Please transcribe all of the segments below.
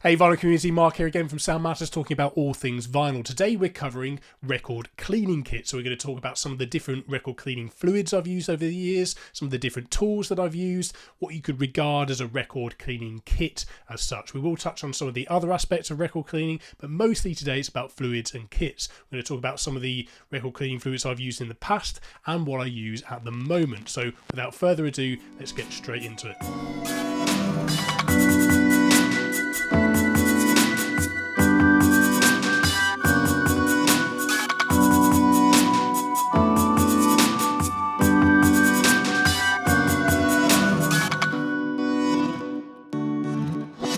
Hey vinyl community, Mark here again from Sound Matters, talking about all things vinyl. Today we're covering record cleaning kits. So we're going to talk about some of the different record cleaning fluids I've used over the years, some of the different tools that I've used, what you could regard as a record cleaning kit as such. We will touch on some of the other aspects of record cleaning, but mostly today it's about fluids and kits. We're going to talk about some of the record cleaning fluids I've used in the past and what I use at the moment. So without further ado, let's get straight into it.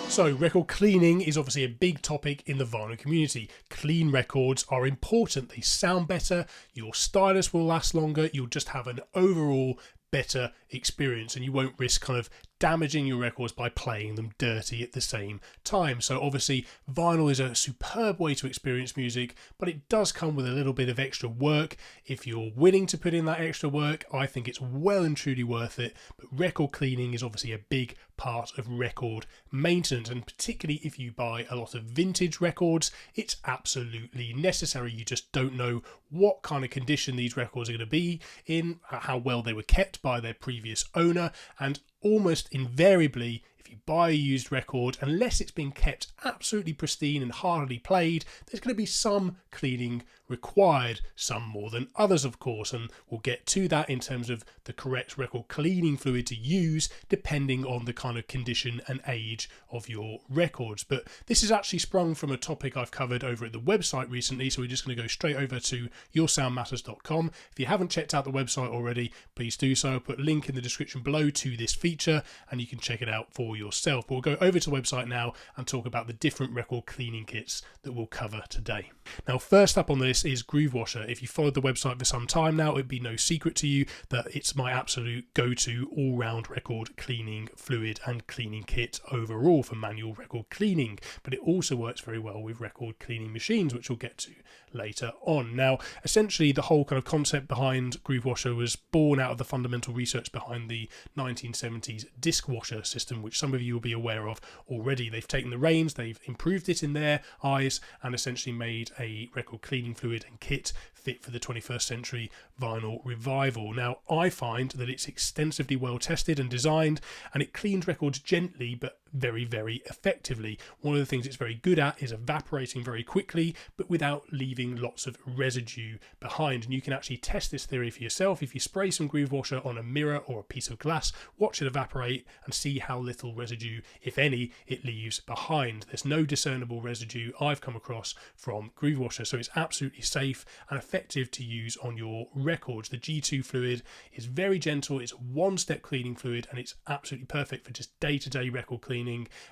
So, record cleaning is obviously a big topic in the vinyl community. Clean records are important. They sound better, your stylus will last longer, you'll just have an overall better experience and you won't risk kind of damaging your records by playing them dirty at the same time. So obviously vinyl is a superb way to experience music, but it does come with a little bit of extra work. If you're willing to put in that extra work, I think it's well and truly worth it. But record cleaning is obviously a big part of record maintenance, and particularly if you buy a lot of vintage records, it's absolutely necessary. You just don't know what kind of condition these records are going to be in, how well they were kept by their previous owner, and almost invariably, if you buy a used record, unless it's been kept absolutely pristine and hardly played, there's going to be some cleaning required, some more than others of course, and we'll get to that in terms of the correct record cleaning fluid to use depending on the kind of condition and age of your records. But this is actually sprung from a topic I've covered over at the website recently, so we're just going to go straight over to yoursoundmatters.com. If you haven't checked out the website already, please do so. I'll put a link in the description below to this feature and you can check it out for yourself. But we'll go over to the website now and talk about the different record cleaning kits that we'll cover today. Now, first up on the list is Groove Washer. If you followed the website for some time now, it'd be no secret to you that it's my absolute go-to all-round record cleaning fluid and cleaning kit overall for manual record cleaning, but it also works very well with record cleaning machines, which we'll get to later on. Now, essentially the whole kind of concept behind Groove Washer was born out of the fundamental research behind the 1970s disc washer system, which some of you will be aware of already. They've taken the reins, they've improved it in their eyes, and essentially made a record cleaning fluid and kit fit for the 21st century vinyl revival. Now, I find that it's extensively well tested and designed, and it cleans records gently but very, very effectively. One of the things it's very good at is evaporating very quickly, but without leaving lots of residue behind. And you can actually test this theory for yourself. If you spray some Groove Washer on a mirror or a piece of glass, watch it evaporate and see how little residue, if any, it leaves behind. There's no discernible residue I've come across from Groove Washer, so it's absolutely safe and effective to use on your records. The G2 fluid is very gentle, it's a one-step cleaning fluid, and it's absolutely perfect for just day-to-day record cleaning,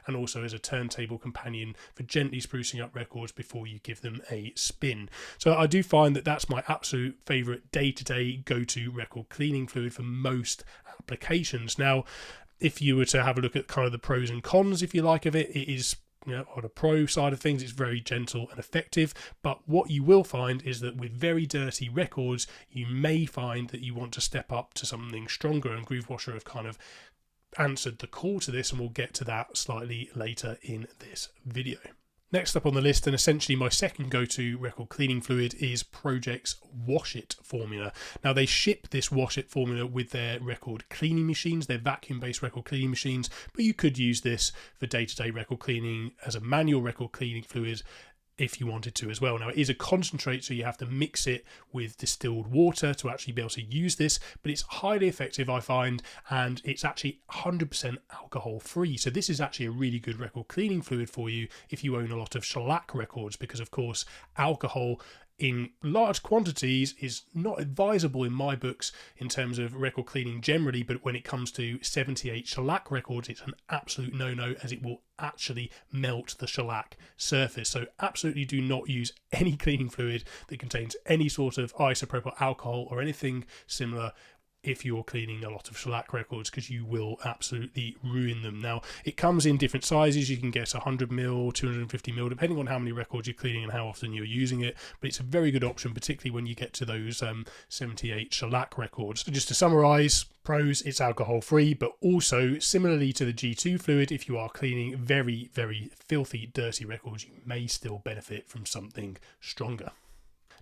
and also as a turntable companion for gently sprucing up records before you give them a spin. So I do find that that's my absolute favourite day-to-day go-to record cleaning fluid for most applications. Now, if you were to have a look at kind of the pros and cons, if you like, of it, it is, you know, on a pro side of things, it's very gentle and effective. But what you will find is that with very dirty records, you may find that you want to step up to something stronger, and Groove Washer have kind of answered the call to this, and we'll get to that slightly later in this video. Next up on the list, and essentially my second go-to record cleaning fluid, is Pro-Ject's Wash It formula. Now, they ship this Wash It formula with their record cleaning machines, their vacuum-based record cleaning machines, but you could use this for day-to-day record cleaning as a manual record cleaning fluid if you wanted to as well. Now, it is a concentrate, so you have to mix it with distilled water to actually be able to use this, but it's highly effective, I find, and it's actually 100% alcohol free. So this is actually a really good record cleaning fluid for you if you own a lot of shellac records, because of course alcohol in large quantities is not advisable in my books in terms of record cleaning generally, but when it comes to 78 shellac records, it's an absolute no-no, as it will actually melt the shellac surface. So absolutely do not use any cleaning fluid that contains any sort of isopropyl alcohol or anything similar if you're cleaning a lot of shellac records, because you will absolutely ruin them. Now, it comes in different sizes. You can get 100ml, 250ml, depending on how many records you're cleaning and how often you're using it, but it's a very good option, particularly when you get to those 78 shellac records. So just to summarize, pros, it's alcohol free, but also similarly to the G2 fluid, if you are cleaning very, very filthy, dirty records, you may still benefit from something stronger.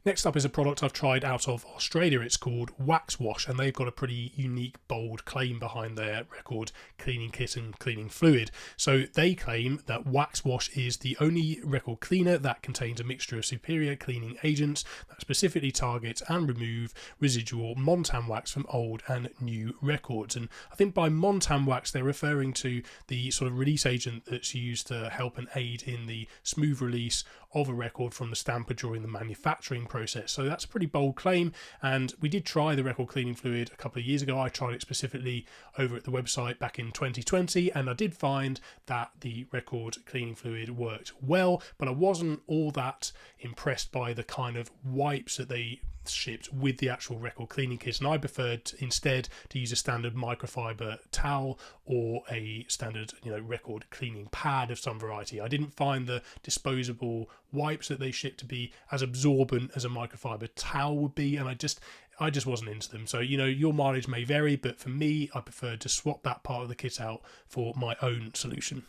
Next up is a product I've tried out of Australia. It's called Wax Wash, and they've got a pretty unique, bold claim behind their record cleaning kit and cleaning fluid. So they claim that Wax Wash is the only record cleaner that contains a mixture of superior cleaning agents that specifically target and remove residual Montan wax from old and new records. And I think by Montan wax, they're referring to the sort of release agent that's used to help and aid in the smooth release of a record from the stamper during the manufacturing process. So that's a pretty bold claim, and we did try the record cleaning fluid a couple of years ago. I tried it specifically over at the website back in 2020, and I did find that the record cleaning fluid worked well, but I wasn't all that impressed by the kind of wipes that they shipped with the actual record cleaning kit, and I preferred instead to use a standard microfiber towel or a standard record cleaning pad of some variety. I didn't find the disposable wipes that they shipped to be as absorbent as a microfiber towel would be, and I just wasn't into them. So your mileage may vary, but for me, I preferred to swap that part of the kit out for my own solution.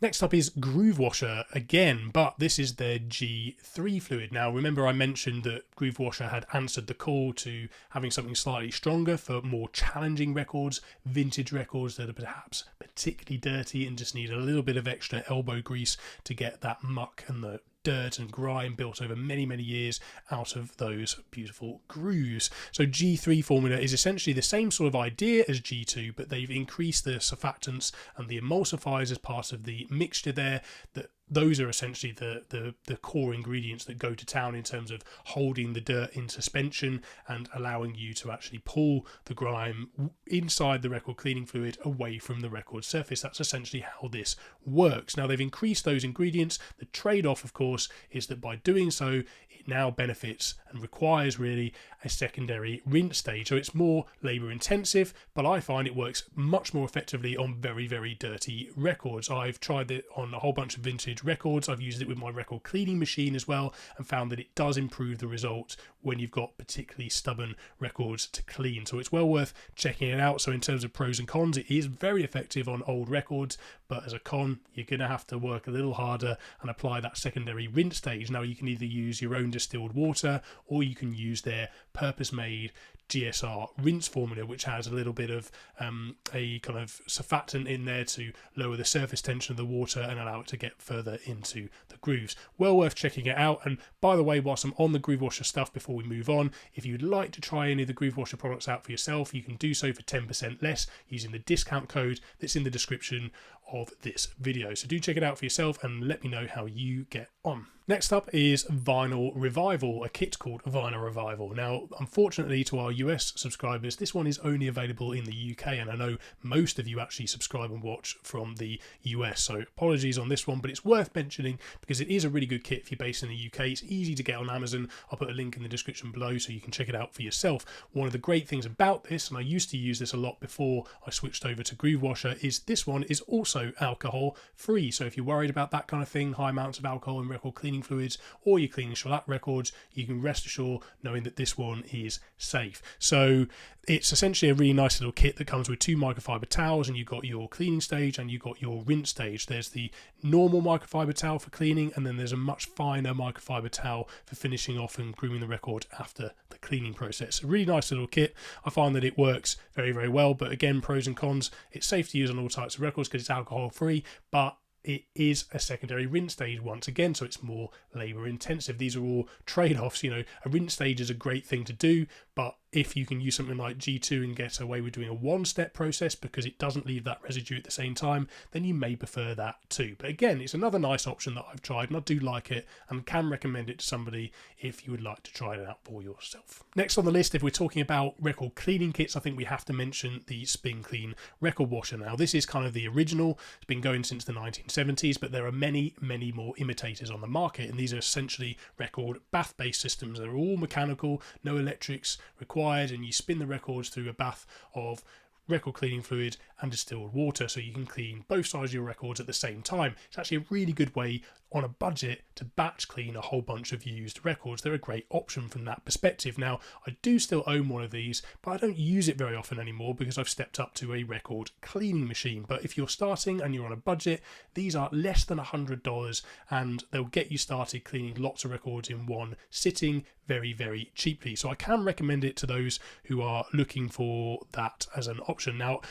Next up is Groove Washer again, but this is their G3 fluid. Now, remember I mentioned that Groove Washer had answered the call to having something slightly stronger for more challenging records, vintage records that are perhaps particularly dirty and just need a little bit of extra elbow grease to get that muck and the dirt and grime built over many, many years out of those beautiful grooves. So G3 formula is essentially the same sort of idea as G2, but they've increased the surfactants and the emulsifiers as part of the mixture there. That those are essentially the core ingredients that go to town in terms of holding the dirt in suspension and allowing you to actually pull the grime inside the record cleaning fluid away from the record surface. That's essentially how this works. Now, they've increased those ingredients. The trade-off, of course, is that by doing so, it now benefits and requires really a secondary rinse stage. So it's more labour intensive, but I find it works much more effectively on very, very dirty records. I've tried it on a whole bunch of vintage records. I've used it with my record cleaning machine as well, and found that it does improve the result when you've got particularly stubborn records to clean. So it's well worth checking it out. So in terms of pros and cons, it is very effective on old records, but as a con, you're going to have to work a little harder and apply that secondary rinse stage. Now, you can either use your own distilled water, or you can use their purpose-made GSR rinse formula, which has a little bit of a kind of surfactant in there to lower the surface tension of the water and allow it to get further into the grooves. Well worth checking it out. And by the way, whilst I'm on the Groove Washer stuff, before we move on, if you'd like to try any of the Groove Washer products out for yourself, you can do so for 10% less using the discount code that's in the description of this video. So do check it out for yourself and let me know how you get on. Next up is Vinyl Revival, a kit called Vinyl Revival. Now, unfortunately to our US subscribers, this one is only available in the UK, and I know most of you actually subscribe and watch from the US, so apologies on this one, but it's worth mentioning because it is a really good kit if you're based in the UK. It's easy to get on Amazon. I'll put a link in the description below so you can check it out for yourself. One of the great things about this, and I used to use this a lot before I switched over to Groove Washer, is this one is also alcohol free. So if you're worried about that kind of thing, high amounts of alcohol in record cleaning fluids, or you're cleaning shellac records, you can rest assured knowing that this one is safe. So it's essentially a really nice little kit that comes with 2 microfiber towels, and you've got your cleaning stage and you've got your rinse stage. There's the normal microfiber towel for cleaning, and then there's a much finer microfiber towel for finishing off and grooming the record after the cleaning process. A really nice little kit. I find that it works very, very well, but again, pros and cons. It's safe to use on all types of records because it's alcohol free, but it is a secondary rinse stage once again, so it's more labour intensive. These are all trade-offs. A rinse stage is a great thing to do, but if you can use something like G2 and get away with doing a one-step process because it doesn't leave that residue at the same time, then you may prefer that too. But again, it's another nice option that I've tried and I do like it and can recommend it to somebody if you would like to try it out for yourself. Next on the list, if we're talking about record cleaning kits, I think we have to mention the Spin Clean record washer. Now, this is kind of the original. It's been going since the 1970s, but there are many, many more imitators on the market, and these are essentially record bath-based systems. They're all mechanical, no electrics, required, and you spin the records through a bath of record cleaning fluid and distilled water, so you can clean both sides of your records at the same time. It's actually a really good way on a budget to batch clean a whole bunch of used records. They're a great option from that perspective. Now, I do still own one of these, but I don't use it very often anymore because I've stepped up to a record cleaning machine. But if you're starting and you're on a budget, these are less than $100 and they'll get you started cleaning lots of records in one sitting very, very cheaply. So I can recommend it to those who are looking for that as an option. Now,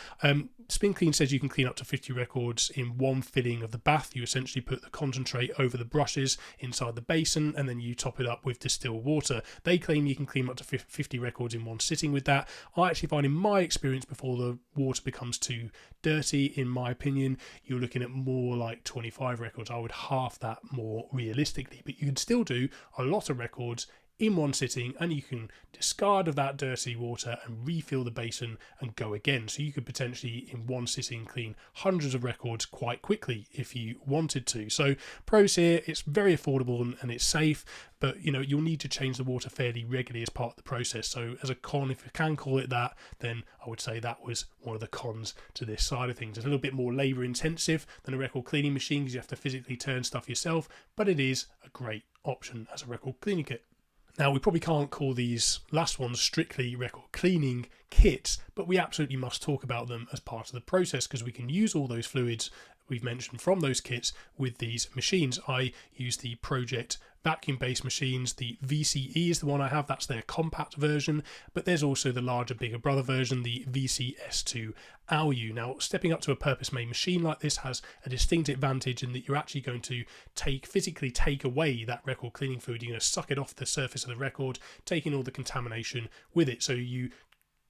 Spin Clean says you can clean up to 50 records in one filling of the bath. You essentially put the concentrate over the brushes inside the basin and then you top it up with distilled water. They claim you can clean up to 50 records in one sitting with that. I actually find, in my experience, before the water becomes too dirty, in my opinion, you're looking at more like 25 records. I would half that more realistically, but you can still do a lot of records in one sitting, and you can discard of that dirty water and refill the basin and go again. So you could potentially in one sitting clean hundreds of records quite quickly if you wanted to. So pros here, it's very affordable and it's safe, but you'll need to change the water fairly regularly as part of the process. So as a con, if you can call it that, then I would say that was one of the cons to this side of things. It's a little bit more labour intensive than a record cleaning machine because you have to physically turn stuff yourself, but it is a great option as a record cleaning kit. Now, we probably can't call these last ones strictly record cleaning kits, but we absolutely must talk about them as part of the process because we can use all those fluids we've mentioned from those kits with these machines. I use the Pro-Ject vacuum-based machines. The VCE is the one I have. That's their compact version, but there's also the larger, bigger brother version, the VCS2 ALU. Now, stepping up to a purpose-made machine like this has a distinct advantage in that you're actually going to physically take away that record cleaning fluid. You're going to suck it off the surface of the record, taking all the contamination with it. So you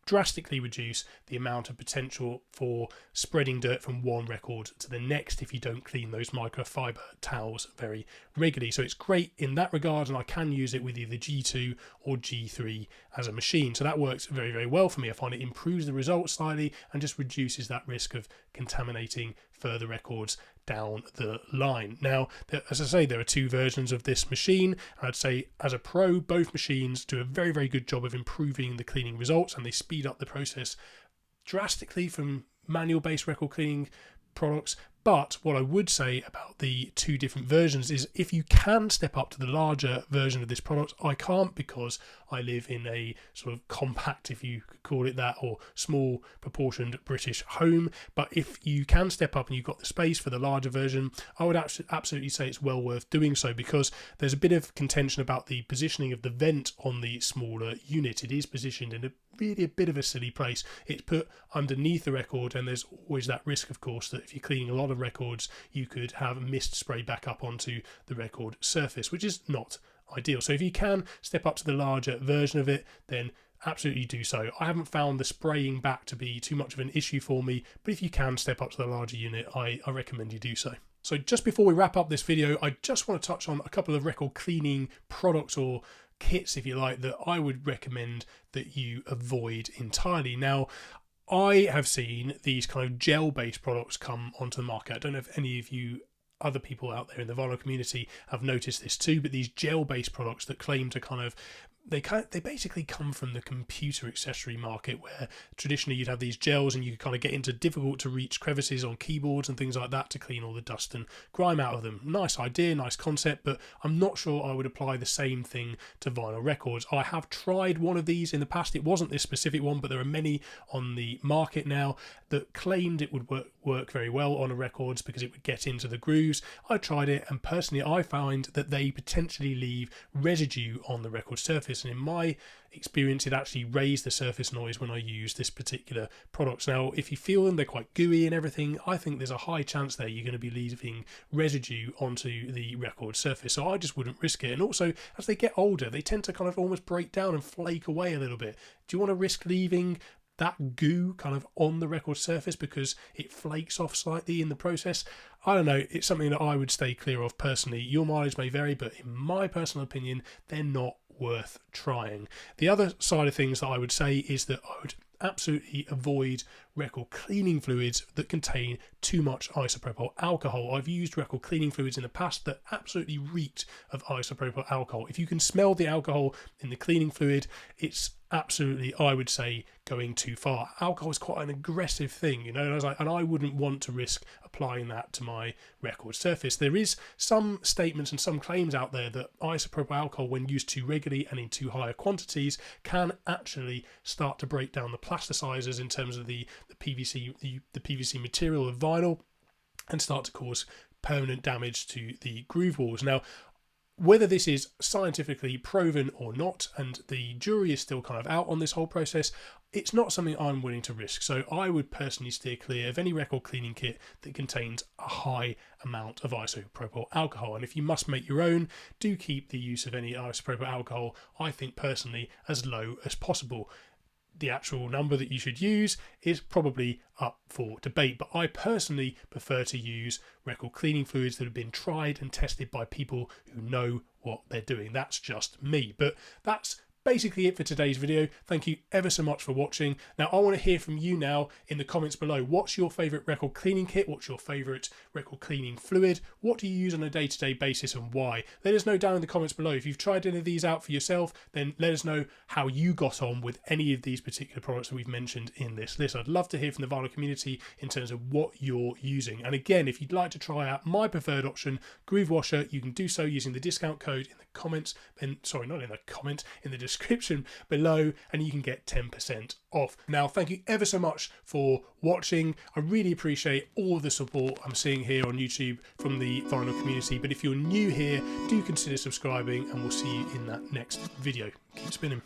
drastically reduce the amount of potential for spreading dirt from one record to the next if you don't clean those microfiber towels very regularly. So it's great in that regard, and I can use it with either G2 or G3 as a machine. So that works very, very well for me. I find it improves the results slightly and just reduces that risk of contaminating further records down the line. Now, as I say, there are two versions of this machine. I'd say as a pro, both machines do a very, very good job of improving the cleaning results, and they speed up the process drastically from manual-based record cleaning products. But what I would say about the two different versions is if you can step up to the larger version of this product, I can't because I live in a sort of compact, if you could call it that, or small proportioned British home. But if you can step up and you've got the space for the larger version, I would absolutely say it's well worth doing so because there's a bit of contention about the positioning of the vent on the smaller unit. It is positioned in really a bit of a silly place. It's put underneath the record, and there's always that risk, of course, that if you're cleaning a lot of records, you could have mist spray back up onto the record surface, which is not ideal. So if you can step up to the larger version of it, then absolutely do so. I haven't found the spraying back to be too much of an issue for me, but if you can step up to the larger unit, I recommend you do so. So just before we wrap up this video, I just want to touch on a couple of record cleaning products or kits, if you like, that I would recommend that you avoid entirely. Now, I have seen these kind of gel-based products come onto the market. I don't know if any of you other people out there in the vinyl community have noticed this too, but these gel-based products that claim to they basically come from the computer accessory market, where traditionally you'd have these gels and you could kind of get into difficult to reach crevices on keyboards and things like that to clean all the dust and grime out of them. Nice idea, nice concept, but I'm not sure I would apply the same thing to vinyl records. I have tried one of these in the past. It wasn't this specific one, but there are many on the market now that claimed it would work very well on records because it would get into the grooves. I tried it, and personally I find that they potentially leave residue on the record surface, and in my experience it actually raised the surface noise when I used this particular product. Now, if you feel them, they're quite gooey and everything, I think there's a high chance there you're going to be leaving residue onto the record surface, so I just wouldn't risk it. And also, as they get older, they tend to kind of almost break down and flake away a little bit. Do you want to risk leaving that goo kind of on the record surface because it flakes off slightly in the process? I don't know, it's something that I would stay clear of personally. Your mileage may vary, but in my personal opinion, they're not worth trying. The other side of things that I would say is that I would absolutely avoid record cleaning fluids that contain too much isopropyl alcohol. I've used record cleaning fluids in the past that absolutely reeked of isopropyl alcohol. If you can smell the alcohol in the cleaning fluid, it's absolutely, I would say, going too far. Alcohol is quite an aggressive thing, you know, and I was like, and I wouldn't want to risk applying that to my record surface. There is some statements and some claims out there that isopropyl alcohol, when used too regularly and in too higher quantities, can actually start to break down the plasticizers in terms of the PVC, the PVC material of vinyl, and start to cause permanent damage to the groove walls. Now, whether this is scientifically proven or not, and the jury is still kind of out on this whole process, it's not something I'm willing to risk. So I would personally steer clear of any record cleaning kit that contains a high amount of isopropyl alcohol. And if you must make your own, do keep the use of any isopropyl alcohol, I think personally, as low as possible. The actual number that you should use is probably up for debate, but I personally prefer to use record cleaning fluids that have been tried and tested by people who know what they're doing. That's just me, but that's basically it for today's video. Thank you ever so much for watching. Now, I want to hear from you now in the comments below. What's your favourite record cleaning kit? What's your favourite record cleaning fluid? What do you use on a day-to-day basis and why? Let us know down in the comments below. If you've tried any of these out for yourself, then let us know how you got on with any of these particular products that we've mentioned in this list. I'd love to hear from the vinyl community in terms of what you're using. And again, if you'd like to try out my preferred option, Groove Washer, you can do so using the discount code in the comments, and sorry, not in the comment, in the description below, and you can get 10% off. Now, thank you ever so much for watching. I really appreciate all of the support I'm seeing here on YouTube from the vinyl community, but if you're new here, do consider subscribing, and we'll see you in that next video. Keep spinning.